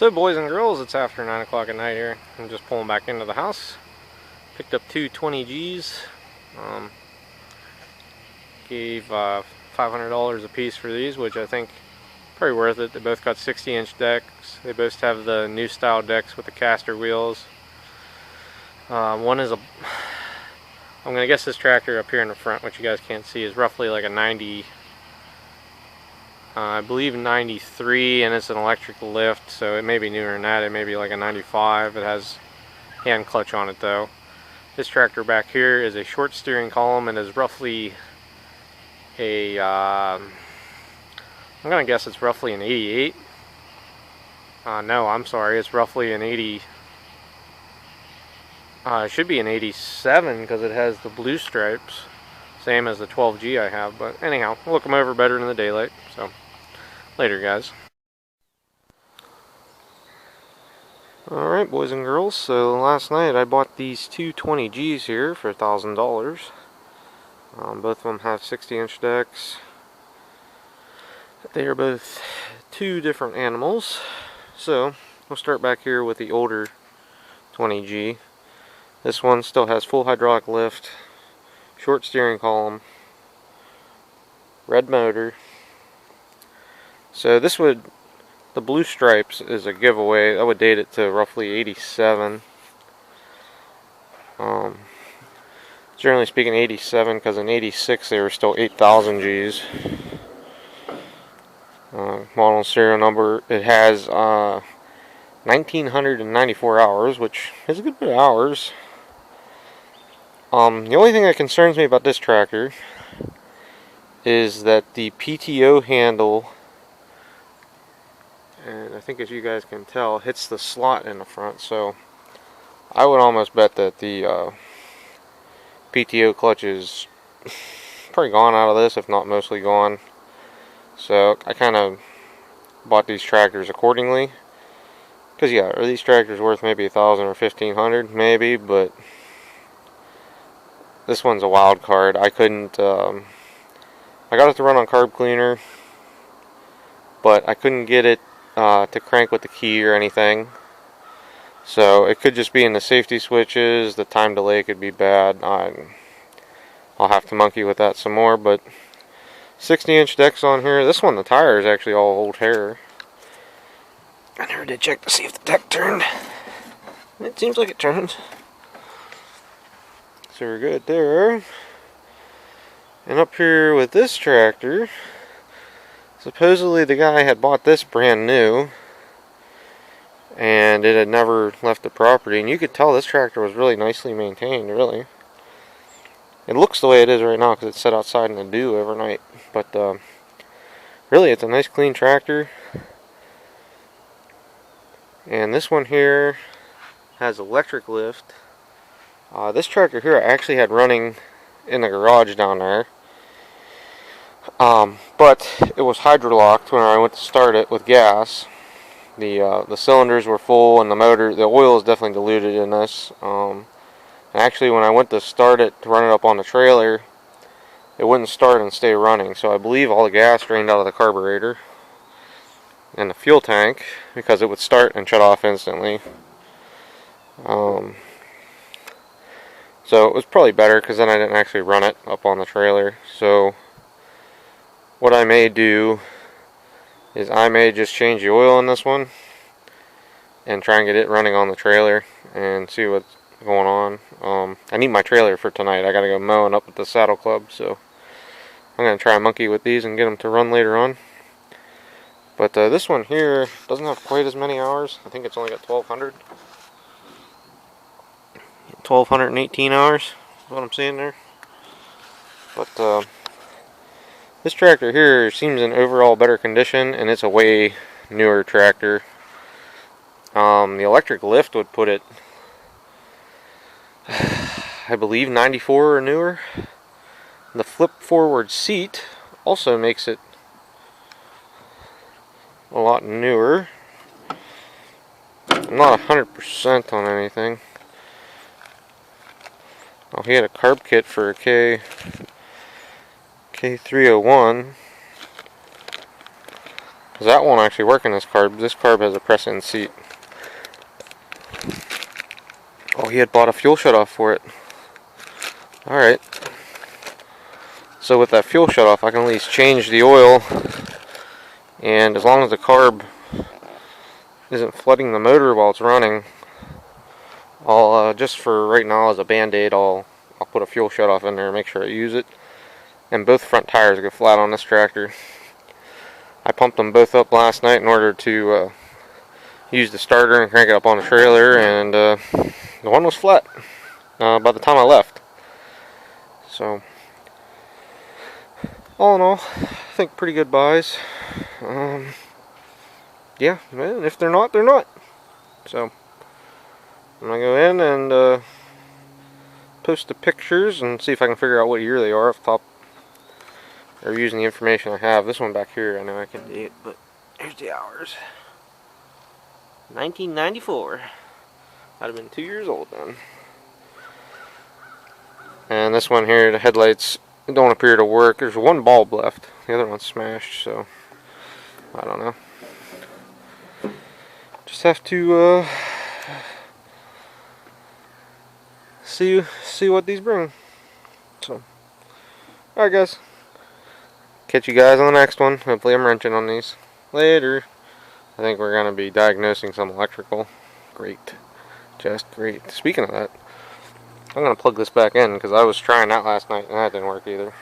So boys and girls, it's after 9 o'clock at night here. I'm just pulling back into the house. Picked up two 20Gs. Gave $500 a piece for these, which I think pretty worth it. They both got 60-inch decks. They both have the new style decks with the caster wheels. One is a... I'm going to guess this tractor up here in the front, which you guys can't see, is roughly like a 90... I believe 93, and it's an electric lift, so it may be newer than that. It may be like a 95. It has hand clutch on it though. This tractor back here is a short steering column and is roughly a I'm gonna guess it's roughly an 88. No, I'm sorry, it's roughly an 80. It should be an 87 because it has the blue stripes, same as the 12G I have. But anyhow, we'll look them over better in the daylight. So later, guys. Alright, boys and girls, so last night I bought these two 20Gs here for $1,000. Both of them have 60-inch decks. They are both two different animals. So we'll start back here with the older 20G. This one still has full hydraulic lift, short steering column, red motor. So this would, the blue stripes is a giveaway. I would date it to roughly 87. Generally speaking 87, because in 86 they were still 8,000 Gs. Model and serial number, it has 1,994 hours, which is a good bit of hours. The only thing that concerns me about this tractor is that the PTO handle, and I think as you guys can tell, hits the slot in the front. So I would almost bet that the PTO clutch is pretty gone out of this, if not mostly gone. So I kind of bought these tractors accordingly. Because yeah, are these tractors worth maybe $1,000 or $1,500? Maybe, but this one's a wild card. I couldn't, I got it to run on carb cleaner, but I couldn't get it to crank with the key or anything. So it could just be in the safety switches. The time delay could be bad. I'll have to monkey with that some more, but 60-inch decks on here. This one, the tire is actually all old hair. I never did check to see if the deck turned. It seems like it turns. So we're good there. And up here with this tractor, supposedly the guy had bought this brand new, and it had never left the property. And you could tell this tractor was really nicely maintained, really. It looks the way it is right now because it's set outside in the dew overnight. But really, it's a nice clean tractor. And this one here has electric lift. This tractor here I actually had running in the garage down there. But it was hydrolocked when I went to start it with gas. The cylinders were full and the motor, the oil is definitely diluted in this. Actually, when I went to start it, to run it up on the trailer, it wouldn't start and stay running. So I believe all the gas drained out of the carburetor and the fuel tank, because it would start and shut off instantly. So it was probably better, because then I didn't actually run it up on the trailer. So what I may do is I may just change the oil in this one and try and get it running on the trailer and see what's going on. I need my trailer for tonight. I gotta go mowing up at the Saddle Club, so I'm gonna try a monkey with these and get them to run later on. But this one here doesn't have quite as many hours. I think it's only got 1,218 hours is what I'm seeing there. But this tractor here seems in overall better condition, and it's a way newer tractor. The electric lift would put it, I believe, 94 or newer. The flip forward seat also makes it a lot newer. I'm not 100% on anything. Oh, he had a carb kit for a K301. Because that won't actually work in this carb. This carb has a press-in seat. Oh, he had bought a fuel shutoff for it. Alright. So with that fuel shutoff, I can at least change the oil. And as long as the carb isn't flooding the motor while it's running, I'll, just for right now as a band-aid, I'll put a fuel shutoff in there and make sure I use it. And both front tires go flat on this tractor. I pumped them both up last night in order to use the starter and crank it up on the trailer, and the one was flat by the time I left. So, all in all, I think pretty good buys. Yeah, man, if they're not, they're not. So, I'm going to go in and post the pictures and see if I can figure out what year they are off the top. Or using the information I have. This one back here, I know I can date, but here's the hours. 1994. I'd have been 2 years old then. And this one here, the headlights don't appear to work. There's one bulb left. The other one's smashed, so I don't know. Just have to see what these bring. So, alright guys. Catch you guys on the next one. Hopefully I'm wrenching on these. Later. I think we're going to be diagnosing some electrical. Great. Just great. Speaking of that, I'm going to plug this back in because I was trying that last night and that didn't work either.